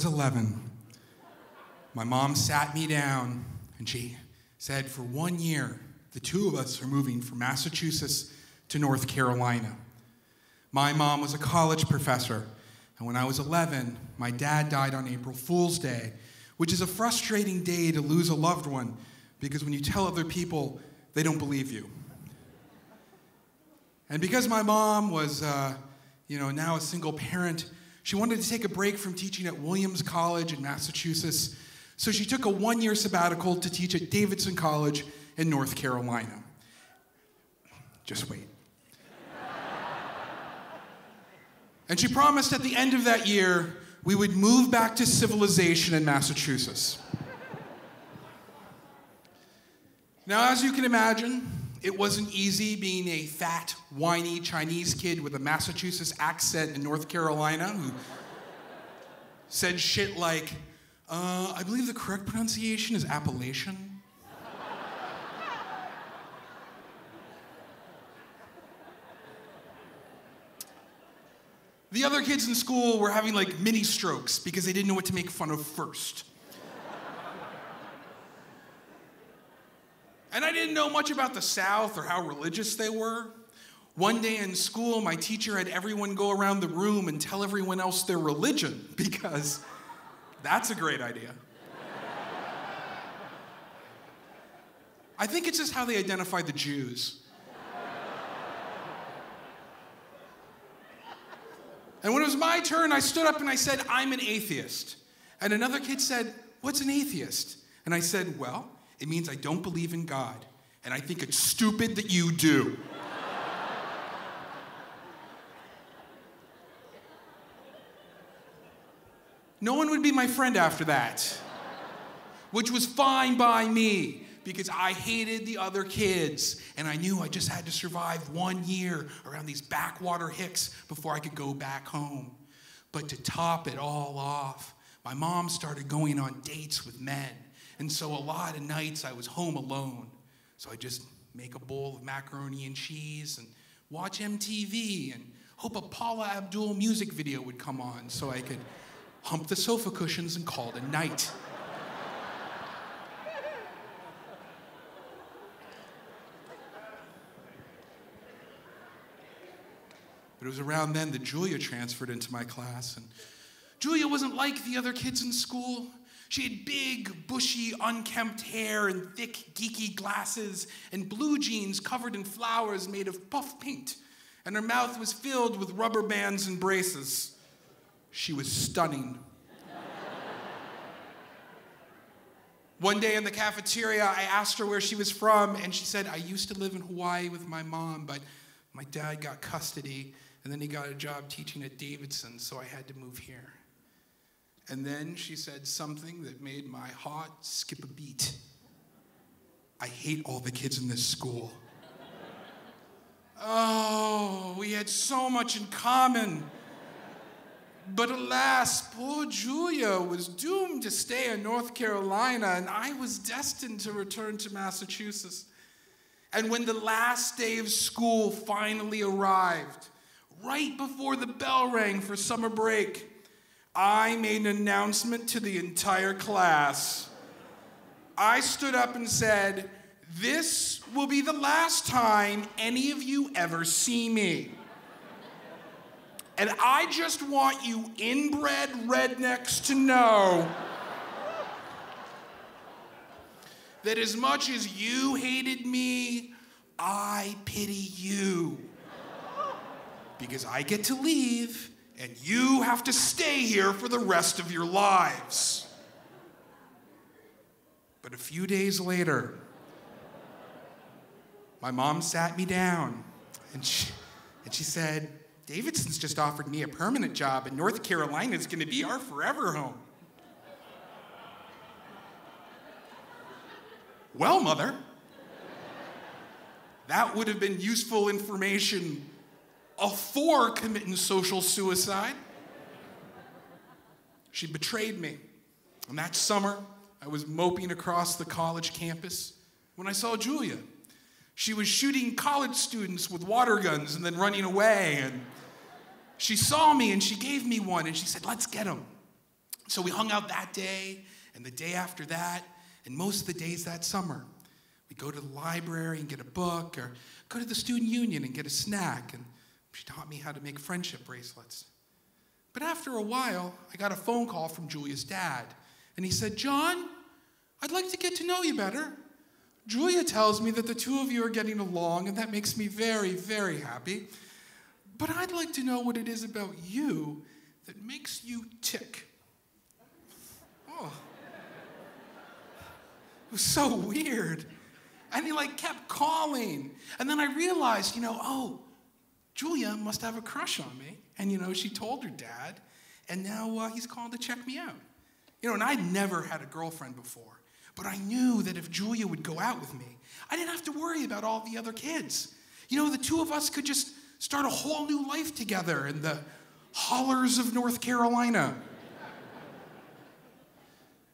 was 11, my mom sat me down and she said, for 1 year, the two of us are moving from Massachusetts to North Carolina. My mom was a college professor, and when I was 11, my dad died on April Fool's Day, which is a frustrating day to lose a loved one, because when you tell other people, they don't believe you. And because my mom was, now a single parent, she wanted to take a break from teaching at Williams College in Massachusetts, so she took a 1-year sabbatical to teach at Davidson College in North Carolina. Just wait. And she promised at the end of that year, we would move back to civilization in Massachusetts. Now, as you can imagine, it wasn't easy being a fat, whiny Chinese kid with a Massachusetts accent in North Carolina who said shit like, I believe the correct pronunciation is Appalachian. The other kids in school were having like mini strokes because they didn't know what to make fun of first. And I didn't know much about the South or how religious they were. One day in school, my teacher had everyone go around the room and tell everyone else their religion, because that's a great idea. I think it's just how they identify the Jews. And when it was my turn, I stood up and I said, I'm an atheist. And another kid said, what's an atheist? And I said, well, it means I don't believe in God. And I think it's stupid that you do. No one would be my friend after that, which was fine by me, because I hated the other kids, and I knew I just had to survive 1 year around these backwater hicks before I could go back home. But to top it all off, my mom started going on dates with men, and so a lot of nights I was home alone. So I'd just make a bowl of macaroni and cheese and watch MTV and hope a Paula Abdul music video would come on so I could hump the sofa cushions and call it a night. But it was around then that Julia transferred into my class, and Julia wasn't like the other kids in school. She had big, bushy, unkempt hair and thick, geeky glasses and blue jeans covered in flowers made of puff paint, and her mouth was filled with rubber bands and braces. She was stunning. One day in the cafeteria, I asked her where she was from, and she said, I used to live in Hawaii with my mom, but my dad got custody, and then he got a job teaching at Davidson, so I had to move here. And then she said something that made my heart skip a beat. I hate all the kids in this school. Oh, we had so much in common. But alas, poor Julia was doomed to stay in North Carolina, and I was destined to return to Massachusetts. And when the last day of school finally arrived, right before the bell rang for summer break, I made an announcement to the entire class. I stood up and said, this will be the last time any of you ever see me. And I just want you inbred rednecks to know that as much as you hated me, I pity you. Because I get to leave, and you have to stay here for the rest of your lives. But a few days later, my mom sat me down, and she said, Davidson's just offered me a permanent job, and North Carolina is going to be our forever home. Well, Mother, that would have been useful information afore committing social suicide. She betrayed me. And that summer, I was moping across the college campus when I saw Julia. She was shooting college students with water guns and then running away. And she saw me and she gave me one and she said, let's get him. So we hung out that day and the day after that and most of the days that summer. We'd go to the library and get a book or go to the student union and get a snack. And she taught me how to make friendship bracelets. But after a while, I got a phone call from Julia's dad. And he said, "John, I'd like to get to know you better. Julia tells me that the two of you are getting along, and that makes me very, very happy. But I'd like to know what it is about you that makes you tick." Oh. It was so weird. And he kept calling. And then I realized, Julia must have a crush on me. And, she told her dad. And now he's calling to check me out. And I'd never had a girlfriend before. But I knew that if Julia would go out with me, I didn't have to worry about all the other kids. The two of us could just start a whole new life together in the hollers of North Carolina.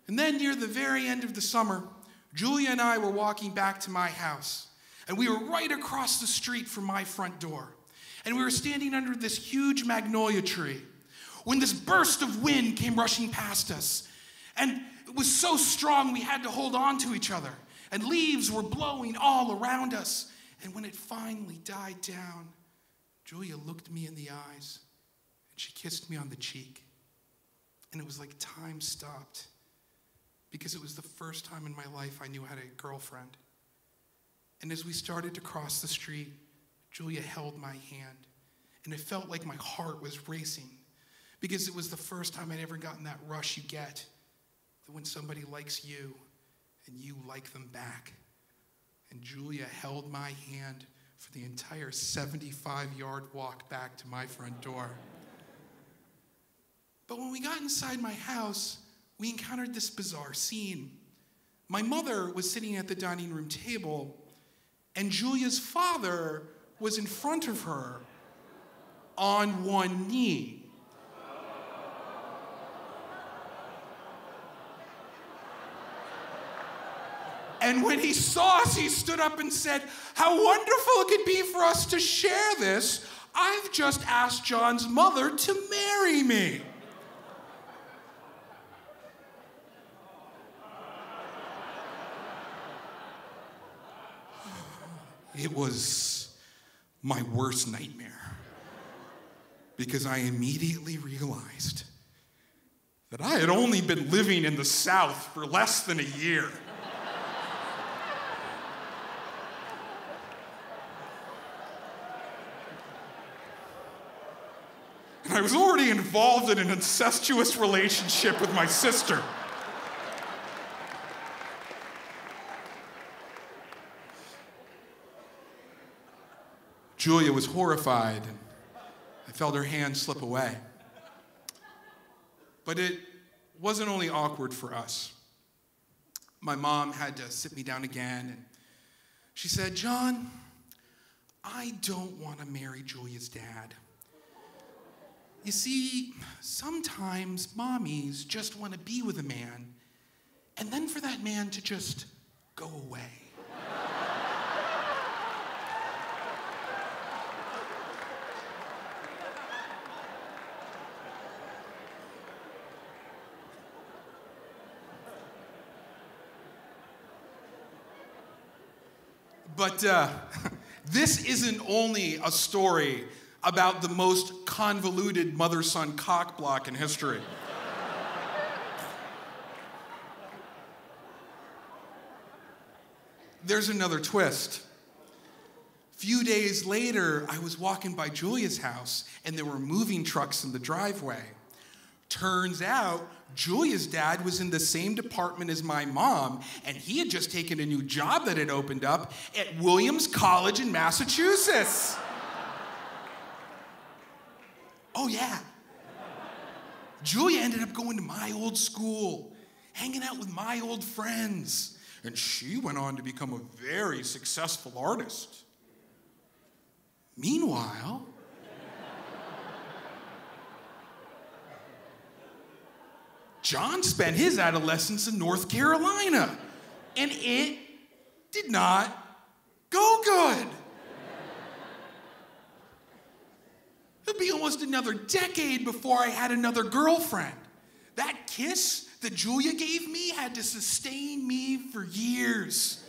And then near the very end of the summer, Julia and I were walking back to my house. And we were right across the street from my front door. And we were standing under this huge magnolia tree when this burst of wind came rushing past us. And it was so strong we had to hold on to each other. And leaves were blowing all around us. And when it finally died down, Julia looked me in the eyes and she kissed me on the cheek. And it was like time stopped because it was the first time in my life I knew I had a girlfriend. And as we started to cross the street, Julia held my hand. And it felt like my heart was racing because it was the first time I'd ever gotten that rush you get. That when somebody likes you and you like them back. And Julia held my hand for the entire 75-yard walk back to my front door. But when we got inside my house, we encountered this bizarre scene. My mother was sitting at the dining room table, and Julia's father was in front of her on one knee. And when he saw us, he stood up and said, "How wonderful it could be for us to share this. I've just asked John's mother to marry me." It was my worst nightmare because I immediately realized that I had only been living in the South for less than a year. And I was already involved in an incestuous relationship with my sister. Julia was horrified, and I felt her hand slip away. But it wasn't only awkward for us. My mom had to sit me down again, and she said, "John, I don't want to marry Julia's dad. You see, sometimes mommies just want to be with a man, and then for that man to just go away." But this isn't only a story about the most convoluted mother-son cockblock in history. There's another twist. A few days later, I was walking by Julia's house, and there were moving trucks in the driveway. Turns out, Julia's dad was in the same department as my mom, and he had just taken a new job that had opened up at Williams College in Massachusetts. Oh, yeah. Julia ended up going to my old school, hanging out with my old friends, and she went on to become a very successful artist. Meanwhile, John spent his adolescence in North Carolina, and it did not go good. It'll be almost another decade before I had another girlfriend. That kiss that Julia gave me had to sustain me for years.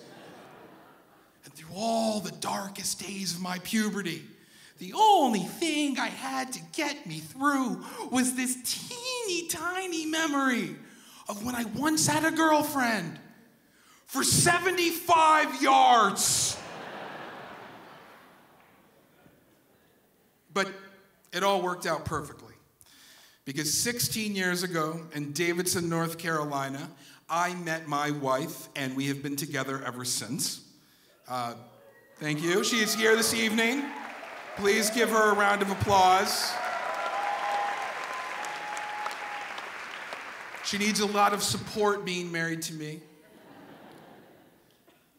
And through all the darkest days of my puberty, the only thing I had to get me through was this teeny tiny memory of when I once had a girlfriend for 75 yards. But it all worked out perfectly. Because 16 years ago in Davidson, North Carolina, I met my wife, and we have been together ever since. Thank you. She is here this evening. Please give her a round of applause. She needs a lot of support being married to me.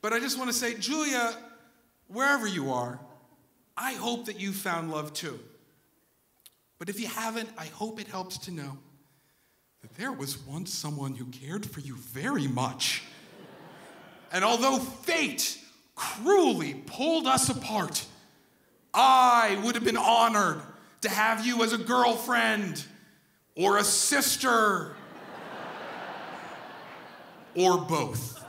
But I just want to say, Julia, wherever you are, I hope that you found love too. But if you haven't, I hope it helps to know that there was once someone who cared for you very much. And although fate cruelly pulled us apart, I would have been honored to have you as a girlfriend or a sister or both.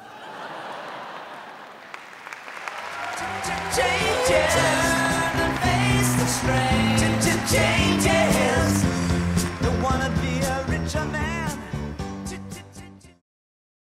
Changes.